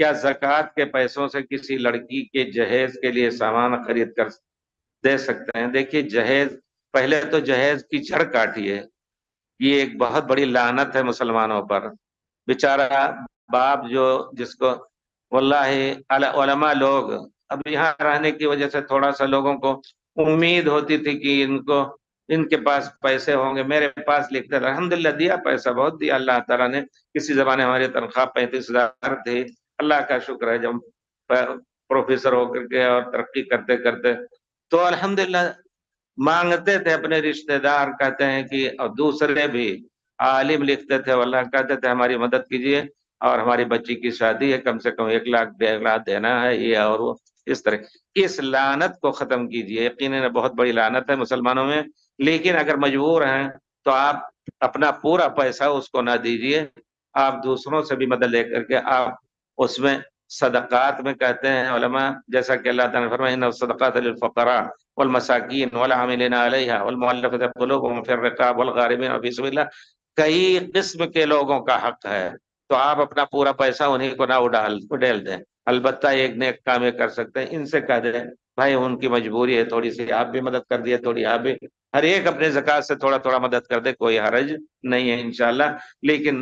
क्या ज़कात के पैसों से किसी लड़की के जहेज के लिए सामान खरीद कर दे सकते हैं? देखिए, जहेज, पहले तो जहेज की जड़ काटिए। ये एक बहुत बड़ी लानत है मुसलमानों पर। बेचारा बाप जो, जिसको वल्लाहि उलमा लोग, अब यहाँ रहने की वजह से थोड़ा सा लोगों को उम्मीद होती थी कि इनको, इनके पास पैसे होंगे। मेरे पास लिखते थे, अल्हम्दुलिल्लाह दिया, पैसा बहुत दिया अल्लाह ताला ने। किसी जमाने हमारी तनख्वाह 35,000 थी। अल्लाह का शुक्र है, जब प्रोफेसर होकर के और तरक्की करते करते तो अल्हम्दुलिल्लाह मांगते थे अपने रिश्तेदार, कहते हैं कि, और दूसरे भी आलिम लिखते थे, वल्लाह कहते थे हमारी मदद कीजिए और हमारी बच्ची की शादी है, कम से कम 1 लाख 1.5 लाख देना है, ये और वो। इस तरह इस लानत को खत्म कीजिए। यकीनन बहुत बड़ी लानत है मुसलमानों में। लेकिन अगर मजबूर हैं तो आप अपना पूरा पैसा उसको ना दीजिए। आप दूसरों से भी मदद लेकर के आप उसमें सदकात में, कहते हैं उलमा, जैसा कि अल्लाह ताला ने फरमाया, इन्नम सदकात लिल फक़रा वल मसाकीन वल आमिलीना अलैहा वल मुअल्लफ़ति क़ुलूबुहुम फिर रिक़ाब वल गारिमीन फ़ी सबीलिल्लाह। कई किस्म के लोगों का हक है, तो आप अपना पूरा पैसा उन्हीं को ना उड़ेल दें। अलबत्ता एक नेक काम ये कर सकते हैं, इनसे कह दें भाई उनकी मजबूरी है, थोड़ी सी आप भी मदद कर दिए, थोड़ी आप भी, हर एक अपने ज़कात से थोड़ा थोड़ा मदद कर दे, कोई हरज नहीं है इंशाल्लाह। लेकिन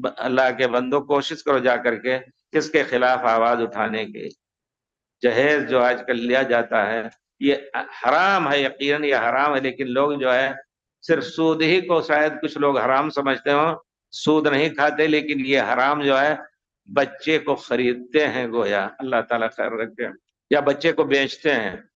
अल्लाह के बंदो, कोशिश करो जा करके किसके खिलाफ आवाज उठाने की। जहेज जो आजकल लिया जाता है ये हराम है, यकीनन ये हराम है। लेकिन लोग जो है सिर्फ सूद ही को शायद कुछ लोग हराम समझते हो, सूद नहीं खाते, लेकिन ये हराम जो है बच्चे को खरीदते हैं गोया, अल्लाह ताला खैर रखे, या बच्चे को बेचते हैं।